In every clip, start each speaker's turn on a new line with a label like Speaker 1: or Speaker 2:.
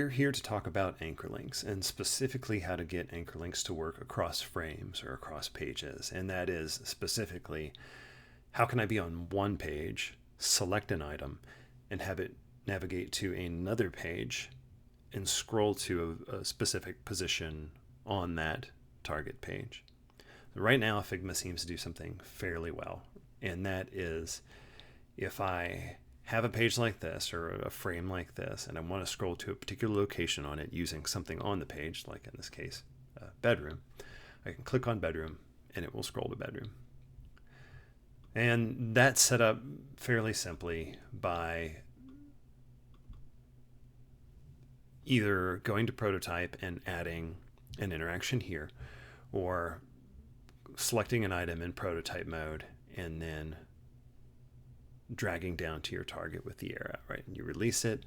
Speaker 1: We're here to talk about anchor links and specifically how to get anchor links to work across frames or across pages. And that is specifically, how can I be on one page, select an item, and have it navigate to another page and scroll to a specific position on that target page. Right now, Figma seems to do something fairly well, and that is if I have a page like this or a frame like this and I want to scroll to a particular location on it using something on the page, like in this case, bedroom, I can click on bedroom and it will scroll to bedroom. And that's set up fairly simply by either going to prototype and adding an interaction here, or selecting an item in prototype mode and then dragging down to your target with the arrow, right? And you release it.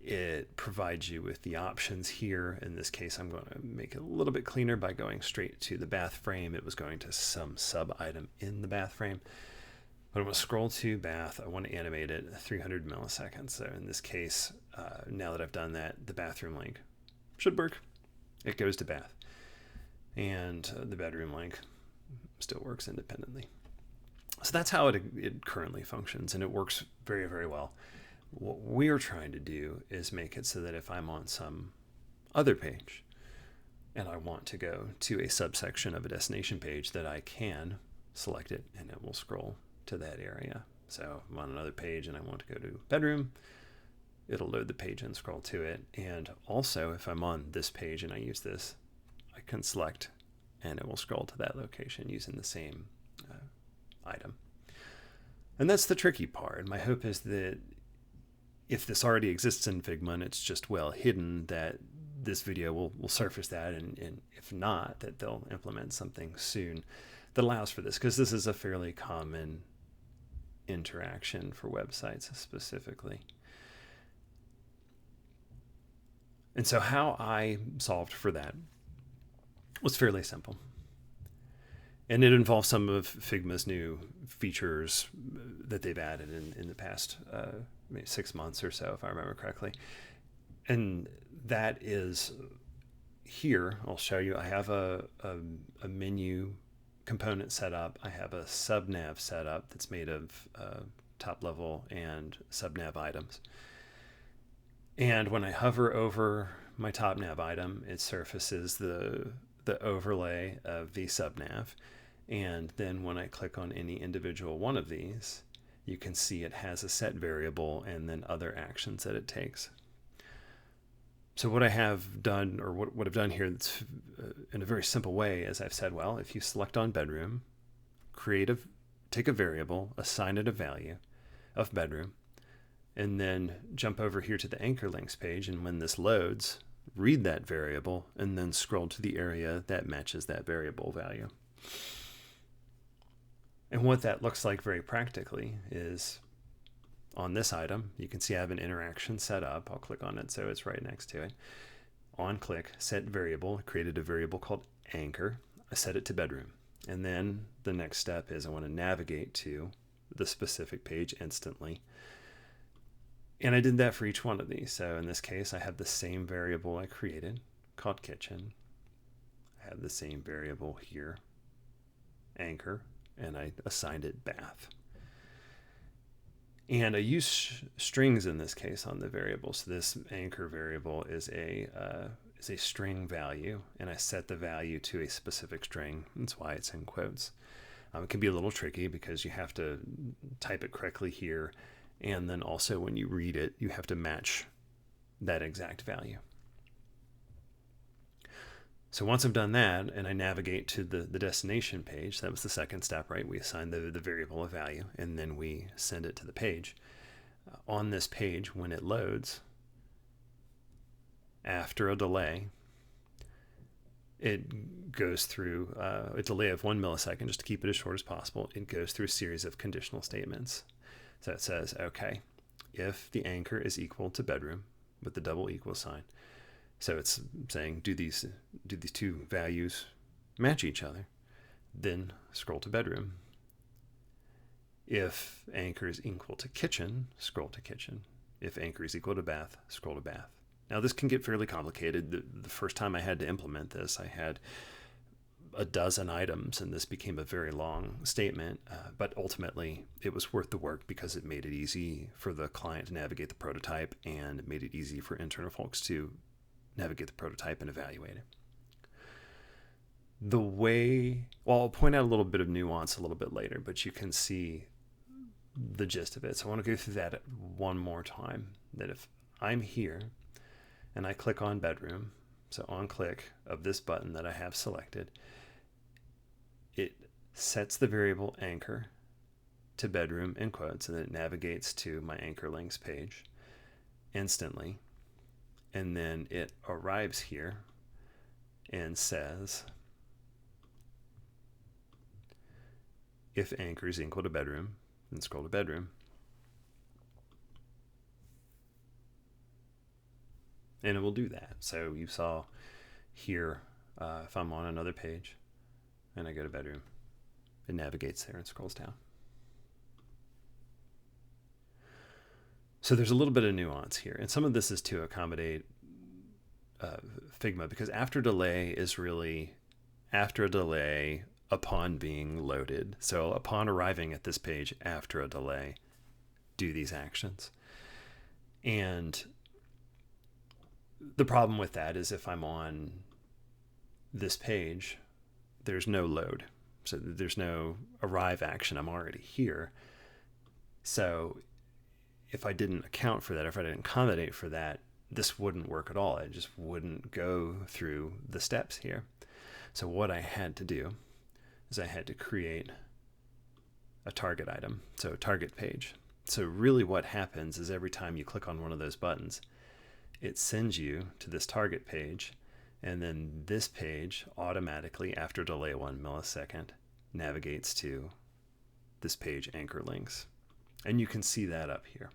Speaker 1: It provides you with the options here. In this case, I'm going to make it a little bit cleaner by going straight to the bath frame. It was going to some sub item in the bath frame. But I'm going to scroll to bath. I want to animate it 300 milliseconds. So in this case, now that I've done that, the bathroom link should work. It goes to bath. And the bedroom link still works independently. So that's how it currently functions, and it works very, very well. What we're trying to do is make it so that if I'm on some other page and I want to go to a subsection of a destination page, that I can select it and it will scroll to that area. So if I'm on another page and I want to go to bedroom, it'll load the page and scroll to it. And also, if I'm on this page and I use this, I can select and it will scroll to that location using the same item. And that's the tricky part. My hope is that if this already exists in Figma and it's just well hidden, that this video will surface that, and if not, that they'll implement something soon that allows for this, because this is a fairly common interaction for websites specifically. And so how I solved for that was fairly simple. And it involves some of Figma's new features that they've added in the past maybe 6 months or so, if I remember correctly. And that is here. I'll show you. I have a menu component set up. I have a subnav set up that's made of top level and subnav items. And when I hover over my top nav item, it surfaces the overlay of the subnav. And then when I click on any individual one of these, you can see it has a set variable and then other actions that it takes. So what I have done, or what I've done here that's in a very simple way, is I've said, well, if you select on bedroom, take a variable, assign it a value of bedroom, and then jump over here to the anchor links page, and when this loads, read that variable, and then scroll to the area that matches that variable value. And what that looks like very practically is on this item, you can see I have an interaction set up. I'll click on it so it's right next to it. On click, set variable, I created a variable called anchor. I set it to bedroom. And then the next step is I want to navigate to the specific page instantly. And I did that for each one of these. So in this case, I have the same variable I created called kitchen. I have the same variable here, anchor, and I assigned it bath. And I use strings in this case on the variable. So this anchor variable is a string value, and I set the value to a specific string. That's why it's in quotes. It can be a little tricky because you have to type it correctly here, and then also when you read it, you have to match that exact value. So once I've done that and I navigate to the destination page, that was the second step, right? We assign the variable a value and then we send it to the page. On this page, when it loads, after a delay, it goes through a delay of 1 millisecond, just to keep it as short as possible. It goes through a series of conditional statements. So it says, okay, if the anchor is equal to bedroom with the double equal sign, so it's saying, do these two values match each other? Then scroll to bedroom. If anchor is equal to kitchen, scroll to kitchen. If anchor is equal to bath, scroll to bath. Now this can get fairly complicated. The first time I had to implement this, I had a dozen items, and this became a very long statement, but ultimately it was worth the work because it made it easy for the client to navigate the prototype, and it made it easy for internal folks to navigate the prototype and evaluate it. I'll point out a little bit of nuance a little bit later, but you can see the gist of it. So I want to go through that one more time, that if I'm here and I click on bedroom, so on click of this button that I have selected, it sets the variable anchor to bedroom in quotes, and then it navigates to my anchor links page instantly. And then it arrives here and says, if anchor is equal to bedroom, then scroll to bedroom. And it will do that. So you saw here, if I'm on another page and I go to bedroom, it navigates there and scrolls down. So there's a little bit of nuance here. And some of this is to accommodate Figma, because after delay is really after a delay upon being loaded. So upon arriving at this page after a delay, do these actions. And the problem with that is if I'm on this page, there's no load. So there's no arrive action. I'm already here. So if I didn't account for that, if I didn't accommodate for that, this wouldn't work at all. It just wouldn't go through the steps here. So what I had to do is I had to create a target item, so a target page. So really what happens is every time you click on one of those buttons, it sends you to this target page, and then this page automatically, after delay 1 millisecond, navigates to this page anchor links. And you can see that up here.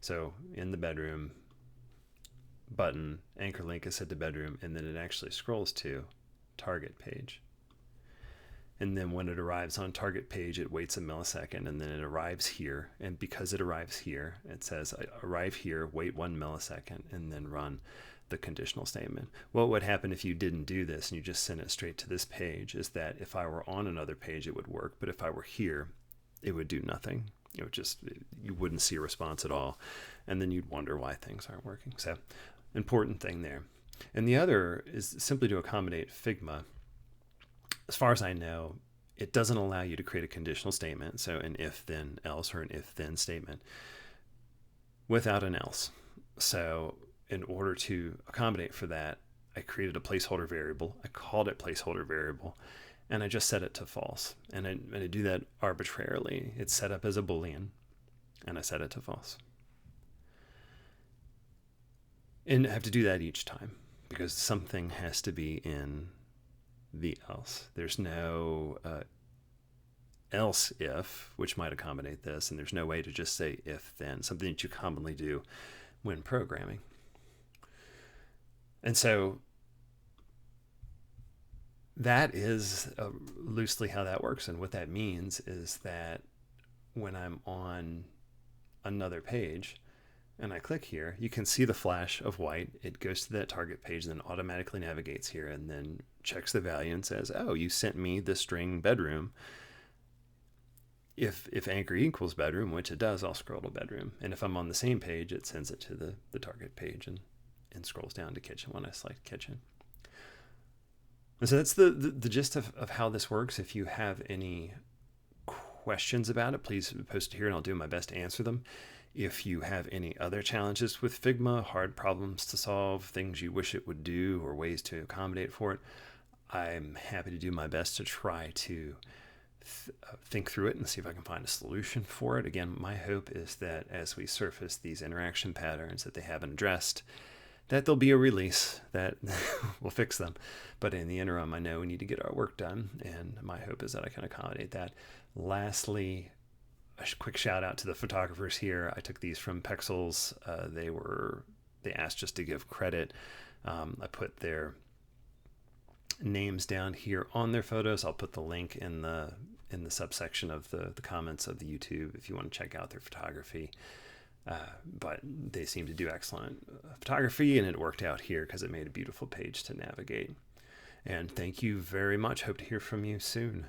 Speaker 1: So in the bedroom button, anchor link is set to bedroom, and then it actually scrolls to target page. And then when it arrives on target page, it waits a millisecond, and then it arrives here. And because it arrives here, it says arrive here, wait 1 millisecond, and then run the conditional statement. What would happen if you didn't do this and you just sent it straight to this page is that if I were on another page, it would work. But if I were here, it would do nothing. It would just, you wouldn't see a response at all. And then you'd wonder why things aren't working. So important thing there. And the other is simply to accommodate Figma. As far as I know, it doesn't allow you to create a conditional statement, so an if then else or an if then statement, without an else. So in order to accommodate for that, I created a placeholder variable. I called it placeholder variable, and I just set it to false. And I do that arbitrarily. It's set up as a Boolean, and I set it to false. And I have to do that each time because something has to be in the else. There's no else if, which might accommodate this, and there's no way to just say if then, something that you commonly do when programming. And so that is loosely how that works. And what that means is that when I'm on another page and I click here, you can see the flash of white. It goes to that target page, then automatically navigates here and then checks the value and says, oh, you sent me the string bedroom. If anchor equals bedroom, which it does, I'll scroll to bedroom. And if I'm on the same page, it sends it to the target page and scrolls down to kitchen when I select kitchen. And so that's the gist of how this works. If you have any questions about it, please post it here and I'll do my best to answer them. If you have any other challenges with Figma, hard problems to solve, things you wish it would do, or ways to accommodate for it, I'm happy to do my best to try to think through it and see if I can find a solution for it. Again, my hope is that as we surface these interaction patterns that they haven't addressed, that there'll be a release that will fix them. But in the interim, I know we need to get our work done, and my hope is that I can accommodate that. Lastly, a quick shout out to the photographers here. I took these from Pexels. They asked just to give credit. I put their names down here on their photos. I'll put the link in the subsection of the comments of the YouTube if you want to check out their photography. But they seem to do excellent photography, and it worked out here because it made a beautiful page to navigate. And thank you very much. Hope to hear from you soon.